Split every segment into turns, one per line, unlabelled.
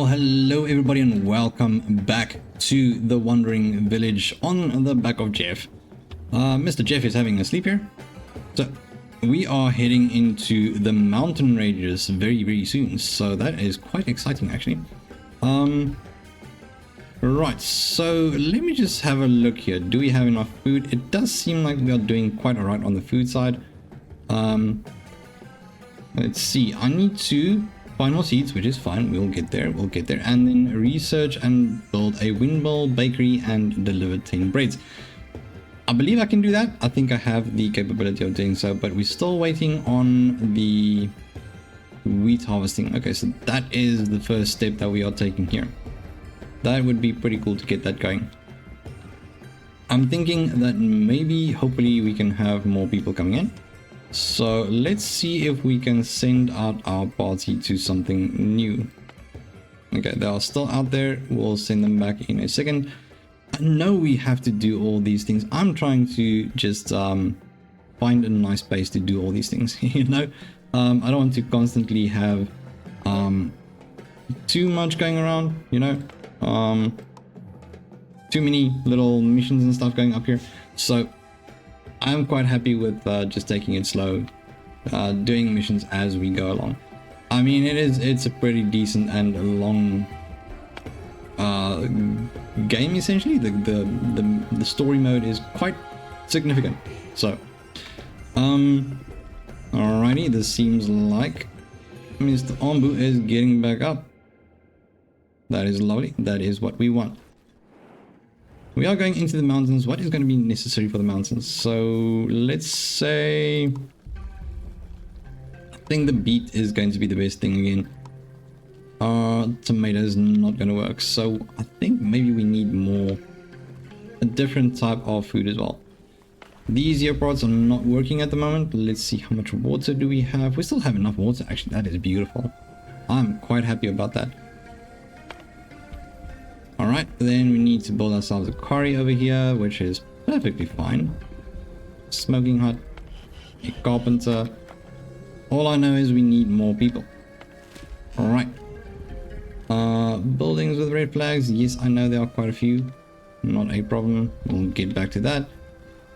Well, hello everybody and welcome back to the Wandering Village on the back of Jeff. Mr. Jeff is having a sleep here. So we are heading into the mountain ranges very soon. So that is quite exciting actually. Right, so let me just have a look here. Do we have enough food? It does seem like we are doing quite alright on the food side. Let's see, I need to find more seeds, which is fine. We'll get there. And then research and build a windmill, bakery, and deliver 10 breads. I believe I can do that. I think I have the capability of doing so, but we're still waiting on the wheat harvesting. Okay, so that is the first step that we are taking here. That would be pretty cool to get that going. I'm thinking that maybe, hopefully, we can have more people coming in. So let's see if we can send out our party to something new. Okay, they are still out there. We'll send them back in a second. I know we have to do all these things. I'm trying to just find a nice place to do all these things. You know, I don't want to constantly have too much going around. You know, too many little missions and stuff going up here. So I'm quite happy with just taking it slow, doing missions as we go along. I mean, it's a pretty decent and long game essentially. The story mode is quite significant. So, alrighty, this seems like Mr. Ombu is getting back up. That is lovely. That is what we want. We are going into the mountains. What is going to be necessary for the mountains? So let's say, I think the beet is going to be the best thing again. Tomatoes not going to work. So I think maybe we need a different type of food as well. These ear pods are not working at the moment. Let's see, how much water do we have? We still have enough water actually. That is beautiful. I'm quite happy about that. Alright, then we need to build ourselves a quarry over here, which is perfectly fine. Smoking hut, a carpenter. All I know is we need more people. Alright. Buildings with red flags. Yes, I know there are quite a few. Not a problem. We'll get back to that.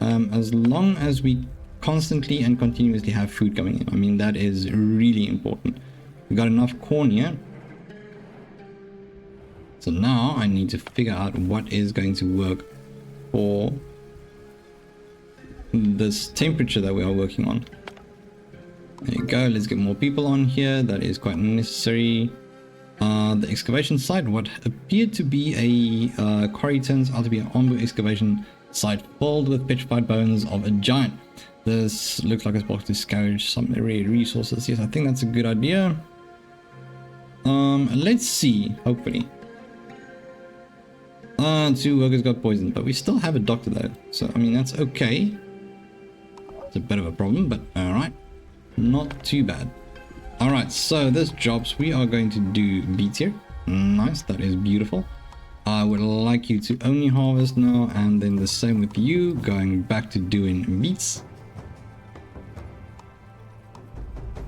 As long as we constantly and continuously have food coming in. I mean, that is really important. We got enough corn here. So now I need to figure out what is going to work for this temperature that we are working on. There you go. Let's get more people on here. That is quite necessary. The excavation site, what appeared to be a quarry, turns out to be an Ombu excavation site filled with petrified bones of a giant. This looks like it's supposed to scavenge some rare resources. Yes, I think that's a good idea. Let's see, hopefully. 2 workers got poisoned, but we still have a doctor though. So, I mean, that's okay. It's a bit of a problem, but alright. Not too bad. Alright, so this jobs, we are going to do beets here. Nice, that is beautiful. I would like you to only harvest now, and then the same with you, going back to doing beets.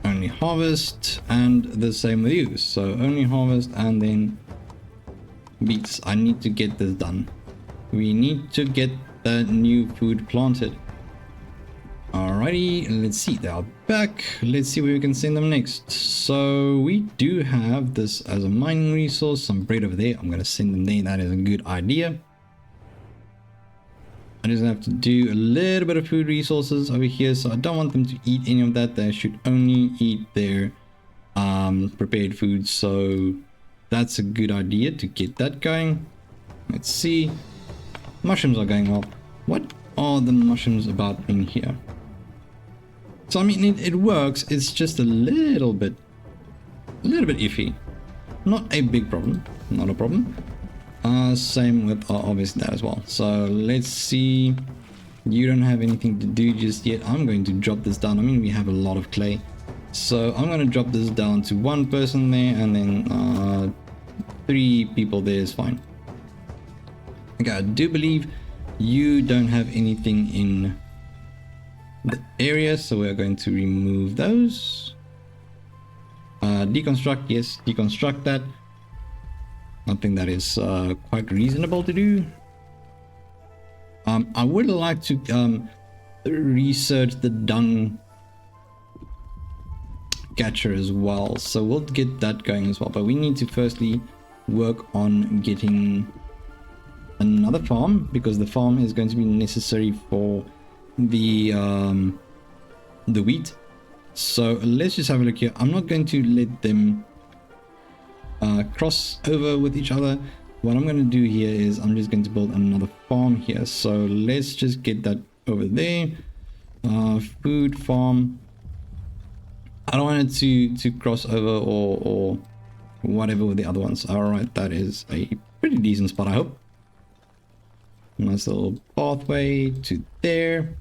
Only harvest, and the same with you. So, only harvest, and then beets. I need to get this done. We need to get the new food planted. Alrighty, let's see, they are back. Let's see where we can send them next. So we do have this as a mining resource, some bread over there. I'm going to send them there. That is a good idea. I just have to do a little bit of food resources over here, so I don't want them to eat any of that. They should only eat their prepared food. So that's a good idea to get that going. Let's see. Mushrooms are going up. What are the mushrooms about in here? So I mean, it works. It's just a little bit iffy. Not a big problem. Not a problem. Same with obviously that as well. So let's see. You don't have anything to do just yet. I'm going to drop this down. I mean, we have a lot of clay. So I'm going to drop this down to 1 person there, and then 3 people there is fine. Okay, I do believe you don't have anything in the area, so we're going to remove those. Deconstruct, yes, deconstruct that. I think that is quite reasonable to do. I would like to research the dung catcher as well, so we'll get that going as well, but we need to firstly work on getting another farm, because the farm is going to be necessary for the wheat. So let's just have a look here. I'm not going to let them cross over with each other. What I'm going to do here is I'm just going to build another farm here. So let's just get that over there. Food farm. I don't want it to cross over or whatever with the other ones. All right, that is a pretty decent spot, I hope. Nice little pathway to there.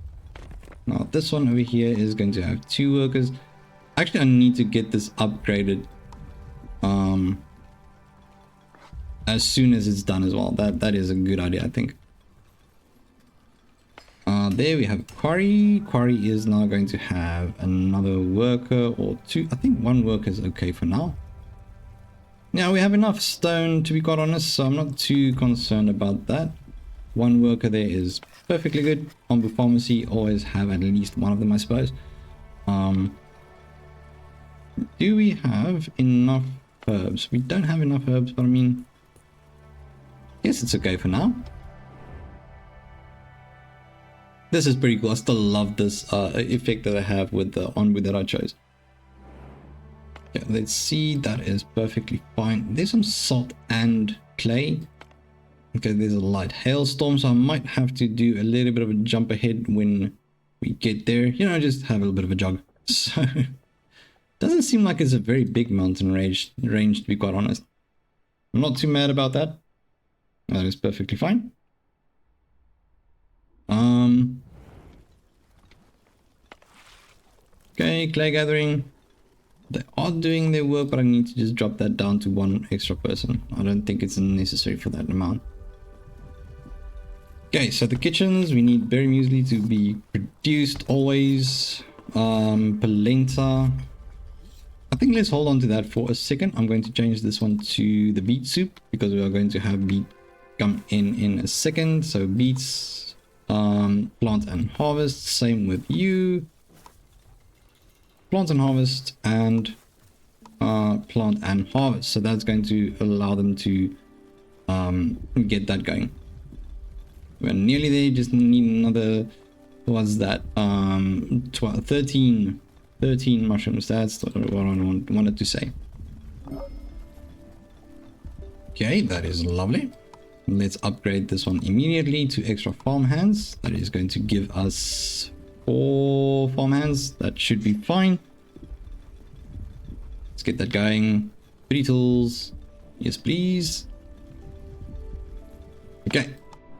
Now this one over here is going to have 2 workers. Actually, I need to get this upgraded as soon as it's done as well. That is a good idea, I think. There we have quarry. Quarry is now going to have another worker or 2. I think 1 worker is okay for now. Now we have enough stone, to be quite honest, so I'm not too concerned about that. 1 worker there is perfectly good. On the pharmacy, always have at least 1 of them, I suppose. Do we have enough herbs? We don't have enough herbs, but I mean, yes, it's okay for now. This is pretty cool. I still love this effect that I have with the onwood that I chose. Yeah, let's see. That is perfectly fine. There's some salt and clay. Okay, there's a light hailstorm, so I might have to do a little bit of a jump ahead when we get there. You know, just have a little bit of a jog. So, doesn't seem like it's a very big mountain range, to be quite honest. I'm not too mad about that. That is perfectly fine. Okay, clay gathering. They are doing their work, but I need to just drop that down to 1 extra person. I don't think it's necessary for that amount. Okay, so the kitchens, we need berry muesli to be produced always. Polenta. I think let's hold on to that for a second. I'm going to change this one to the beet soup because we are going to have beet come in a second. So beets, plant and harvest, same with you. Plant and harvest and plant and harvest. So that's going to allow them to get that going. We're nearly there. Just need another, what's that? 13 mushrooms. That's what I wanted to say. Okay, that is lovely. Let's upgrade this one immediately to extra farm hands. That is going to give us 4 farm hands. That should be fine. Let's get that going. 3 tools. Yes, please. Okay.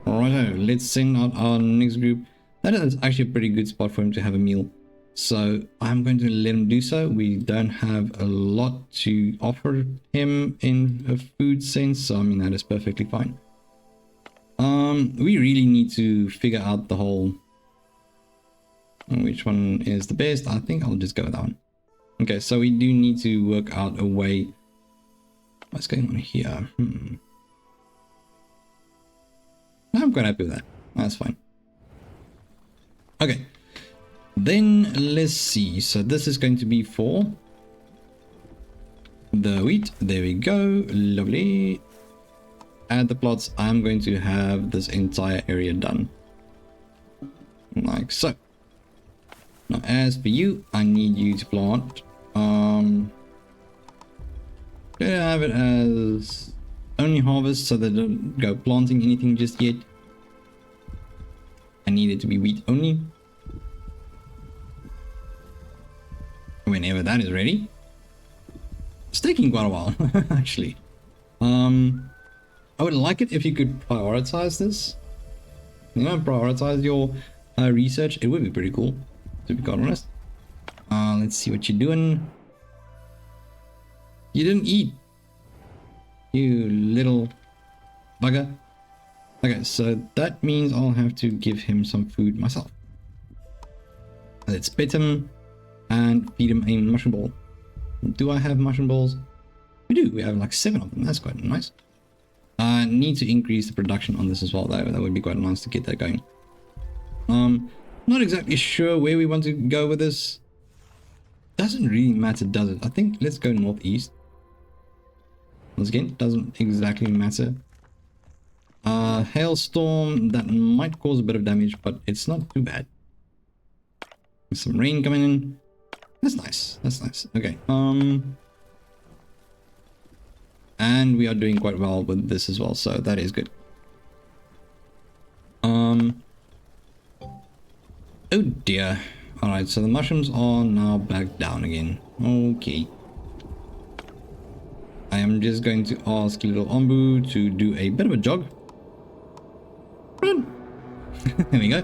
Alright, let's send out our next group. That is actually a pretty good spot for him to have a meal. So I'm going to let him do so. We don't have a lot to offer him in a food sense. So I mean, that is perfectly fine. We really need to figure out the whole, which one is the best. I think I'll just go with that one. Okay, so we do need to work out a way. What's going on here? I'm quite happy with that. That's fine. Okay. Then let's see. So this is going to be for the wheat. There we go. Lovely. Add the plots. I'm going to have this entire area done. Like so. Now as for you, I need you to plant. Gonna have it as only harvest so they don't go planting anything just yet. I need it to be wheat only. Whenever that is ready. It's taking quite a while, actually. I would like it if you could prioritize this. You know, prioritize your research. It would be pretty cool, to be quite honest. Let's see what you're doing. You didn't eat, you little bugger. Okay, so that means I'll have to give him some food myself. Let's pet him and feed him a mushroom ball. Do I have mushroom balls? We do. We have like 7 of them. That's quite nice. Need to increase the production on this as well though. That would be quite nice to get that going. Not exactly sure where we want to go with this. Doesn't really matter, does it? I think let's go northeast. Once again, doesn't exactly matter. Hailstorm, that might cause a bit of damage, but it's not too bad. There's some rain coming in. That's nice. That's nice. Okay. And we are doing quite well with this as well, so that is good. Oh dear. Alright, so the mushrooms are now back down again. Okay. I am just going to ask little Ombu to do a bit of a jog. Run! There we go.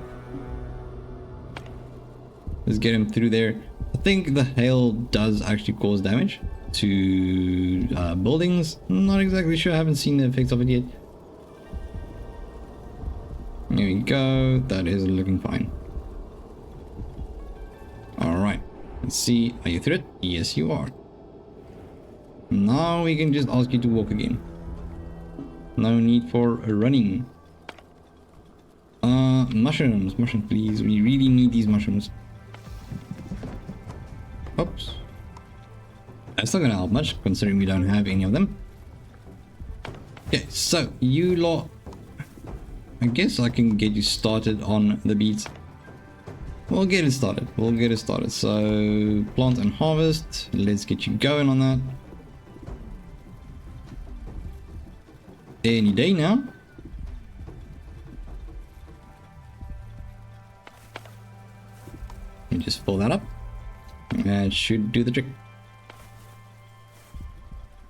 Let's get him through there. I think the hail does actually cause damage to buildings. Not exactly sure. I haven't seen the effects of it yet. There we go. That is looking fine. Alright. Let's see. Are you through it? Yes, you are. Now we can just ask you to walk again. No need for running. Mushrooms. Mushrooms, please. We really need these mushrooms. Oops. That's not gonna help much, considering we don't have any of them. Okay, so you lot... I guess I can get you started on the beets. We'll get it started. We'll get it started. So, plant and harvest. Let's get you going on that. Any day now. And just fill that up. That should do the trick.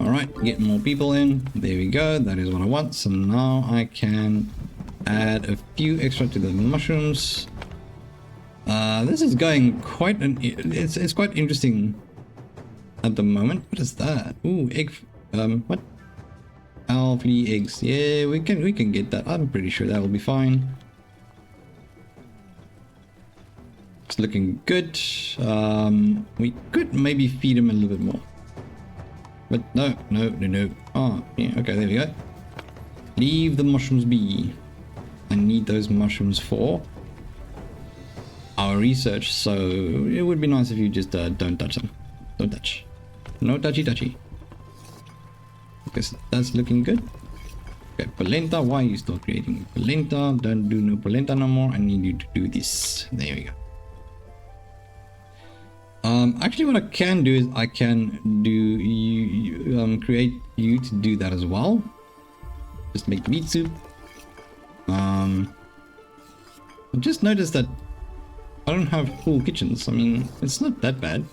Alright, get more people in. There we go. That is what I want. So now I can add a few extra to the mushrooms. This is going quite an... It's quite interesting at the moment. What is that? Ooh, egg... what? Owl flea eggs. Yeah, we can get that. I'm pretty sure that will be fine. It's looking good. We could maybe feed him a little bit more. But no. Oh, yeah, okay, there we go. Leave the mushrooms be. I need those mushrooms for our research, so it would be nice if you just don't touch them. Don't touch. No touchy. Because that's looking good. Okay, polenta, why are you still creating polenta? Don't do no polenta no more. I need you to do this. There we go. Actually what I can do is I can do create you to do that as well. Just make meat soup. I just noticed that I don't have full kitchens. I mean, it's not that bad.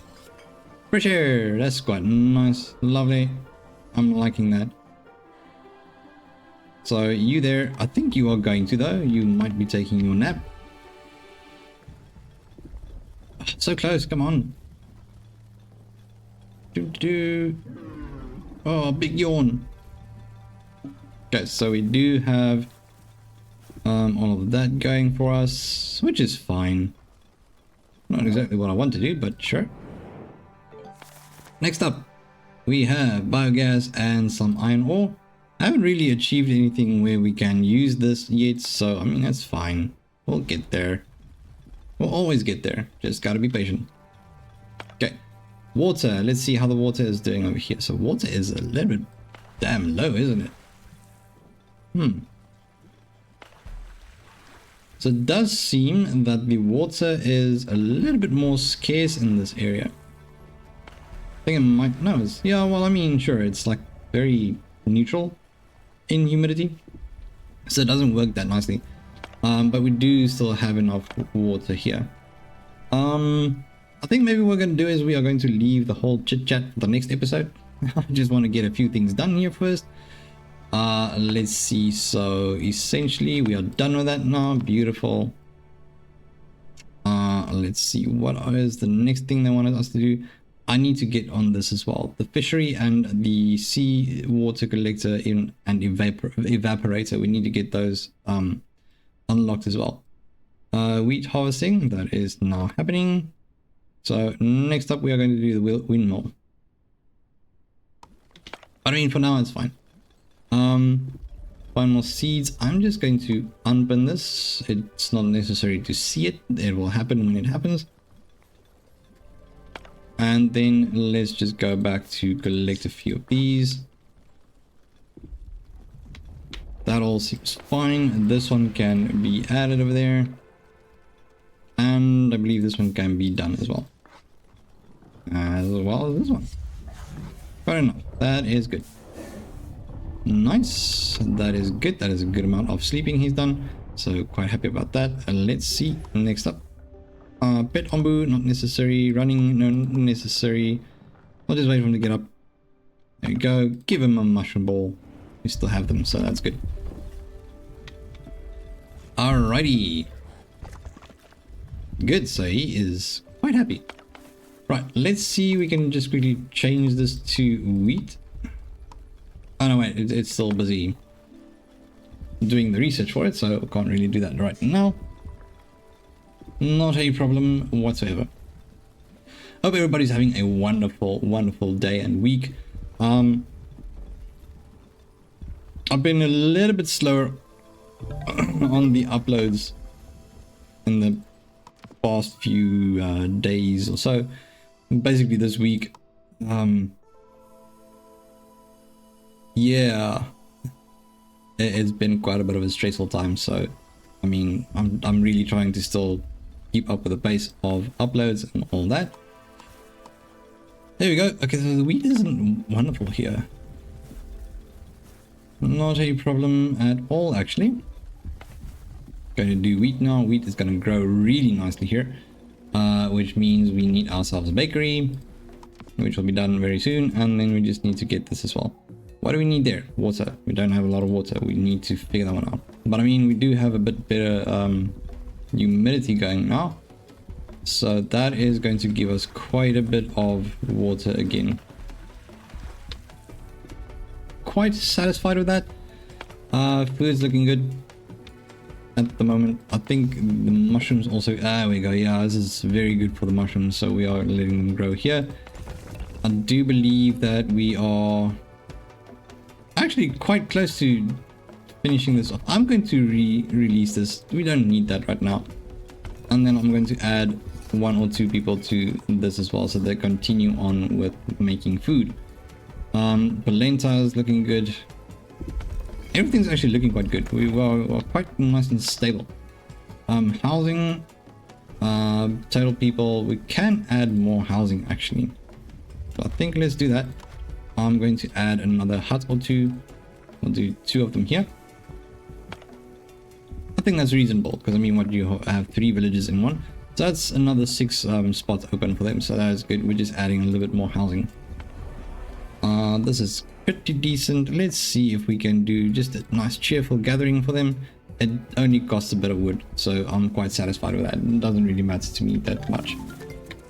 Fresh air, that's quite nice, lovely. I'm liking that. So you there, I think you are going to though. You might be taking your nap. So close, come on. Oh, big yawn. Okay, so we do have all of that going for us, which is fine. Not exactly what I want to do, but sure. Next up, we have biogas and some iron ore. I haven't really achieved anything where we can use this yet, so I mean, that's fine. We'll get there. We'll always get there. Just gotta be patient. Okay. Water. Let's see how the water is doing over here. So water is a little bit damn low, isn't it? So it does seem that the water is a little bit more scarce in this area. I think it might... No, it's... Yeah, well, I mean, sure, it's like very neutral in humidity. So it doesn't work that nicely. But we do still have enough water here. I think maybe what we're going to do is we are going to leave the whole chit chat for the next episode. I just want to get a few things done here first. Let's see. So essentially we are done with that now. Beautiful. Let's see, what is the next thing they wanted us to do. I need to get on this as well. The fishery and the sea water collector and evaporator. We need to get those unlocked as well. Wheat harvesting, that is now happening. So next up we are going to do the windmill. I mean, for now it's fine. find more seeds. I'm just going to unpin this. It's not necessary to see it. It will happen when it happens. And then let's just go back to collect a few of these. That all seems fine. This one can be added over there. And I believe this one can be done as well. As well as this one. Fair enough. That is good. Nice. That is good. That is a good amount of sleeping he's done. So quite happy about that. And let's see. Next up. Pet ombu, not necessary. Running, no necessary. I'll just wait for him to get up. There we go. Give him a mushroom ball. We still have them, so that's good. Alrighty. Good, so he is quite happy. Right, let's see, we can just quickly change this to wheat. Oh no, wait, it's still busy doing the research for it, so I can't really do that right now. Not a problem whatsoever. Hope everybody's having a wonderful, wonderful day and week. I've been a little bit slower on the uploads in the past few days or so. Basically this week, yeah, it's been quite a bit of a stressful time. So, I mean, I'm really trying to still keep up with the pace of uploads and all that. There we go. Okay, so the wheat isn't wonderful here. Not a problem at all, actually. Going to do wheat now. Wheat is going to grow really nicely here, which means we need ourselves a bakery, which will be done very soon. And then we just need to get this as well. What do we need there? Water. We don't have a lot of water. We need to figure that one out. But I mean, we do have a bit better humidity going now. So that is going to give us quite a bit of water again. Quite satisfied with that. Food's looking good at the moment. I think the mushrooms also, there we go. Yeah, this is very good for the mushrooms, so we are letting them grow here. I do believe that we are actually quite close to finishing this off. I'm going to release this. We don't need that right now. And then I'm going to add 1 or 2 people to this as well, so they continue on with making food. Polenta is looking good. Everything's actually looking quite good. We were quite nice and stable. Housing, total people, we can add more housing actually. So I think let's do that. I'm going to add another hut or 2. We'll do 2 of them here. I think that's reasonable, because I mean, what, you have 3 villages in one, so that's another 6 spots open for them, so that is good. We're just adding a little bit more housing. This is pretty decent. Let's see if we can do just a nice cheerful gathering for them. It only costs a bit of wood, so I'm quite satisfied with that. It doesn't really matter to me that much.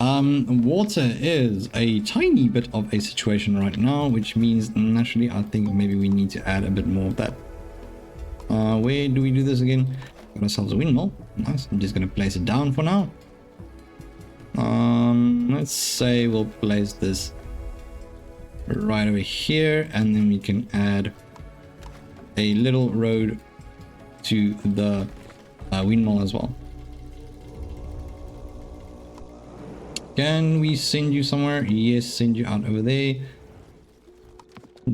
Water is a tiny bit of a situation right now, which means naturally I think maybe we need to add a bit more of that. Where do we do this again? Got ourselves a windmill. Nice. I'm just going to place it down for now. Let's say we'll place this right over here, and then we can add a little road to the windmill as well. Can we send you somewhere? Yes, send you out over there.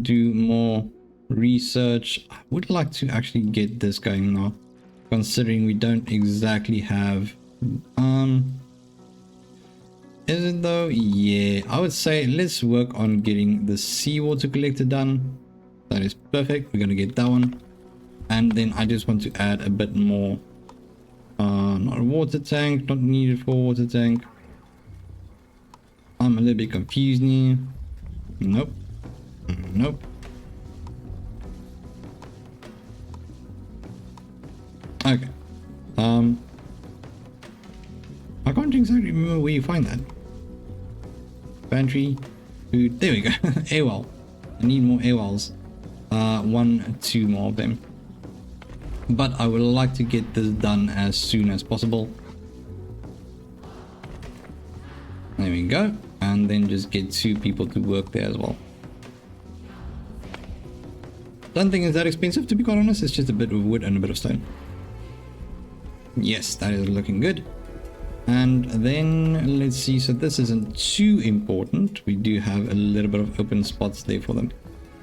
Do more research. I would like to actually get this going now, considering we don't exactly have is it though? Yeah, I would say let's work on getting the seawater collector done. That is perfect. We're gonna get that one, and then I just want to add a bit more. Not a water tank, not needed for water tank. I'm a little bit confused here. Nope. Nope. Okay. I can't exactly remember where you find that. Pantry, food. There we go. AWOL. I need more AWOLs. 1, 2 more of them. But I would like to get this done as soon as possible. There we go. And then just get 2 people to work there as well. Don't think it's that expensive, to be quite honest. It's just a bit of wood and a bit of stone. Yes, that is looking good. And then let's see, so this isn't too important. We do have a little bit of open spots there for them.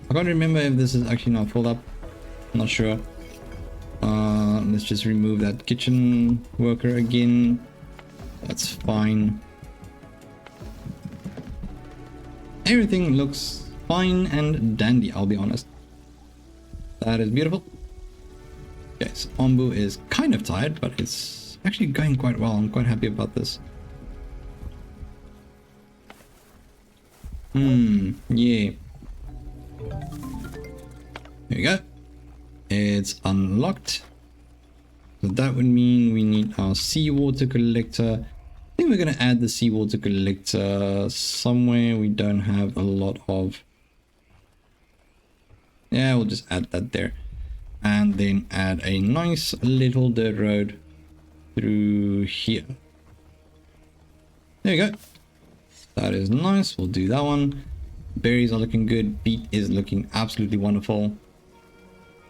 I can't remember if this is actually now filled up. Not sure. Let's just remove that kitchen worker again. That's fine. Everything looks fine and dandy, I'll be honest. That is beautiful. Okay, so Ombu is kind of tired, but it's actually going quite well. I'm quite happy about this. Yeah. There we go. It's unlocked. So that would mean we need our seawater collector. I think we're going to add the seawater collector somewhere we don't have a lot of. Yeah, we'll just add that there. And then add a nice little dirt road through here. There you go. That is nice. We'll do that one. Berries are looking good. Beet is looking absolutely wonderful.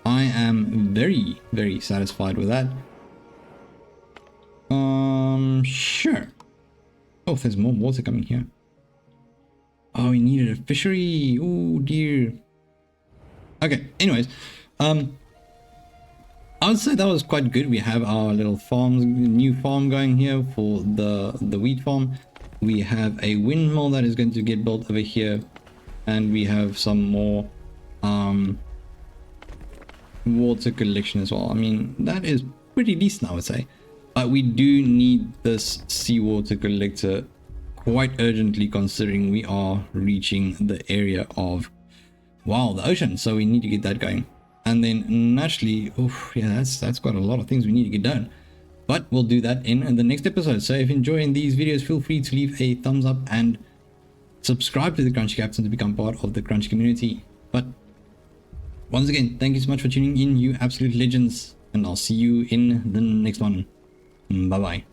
I am very, very satisfied with that. Sure. Oh, there's more water coming here. Oh, we needed a fishery. Oh dear. Okay, anyways. I would say that was quite good. We have our little farms, new farm going here for the wheat farm. We have a windmill that is going to get built over here, and we have some more water collection as well. I mean, that is pretty decent, I would say. But we do need this seawater collector quite urgently, considering we are reaching the area of, wow, the ocean. So we need to get that going. And then naturally, oof, yeah, that's quite a lot of things we need to get done. But we'll do that in the next episode. So if you're enjoying these videos, feel free to leave a thumbs up and subscribe to the Crunchy Captain to become part of the Crunchy community. But once again, thank you so much for tuning in, you absolute legends, and I'll see you in the next one. Bye bye.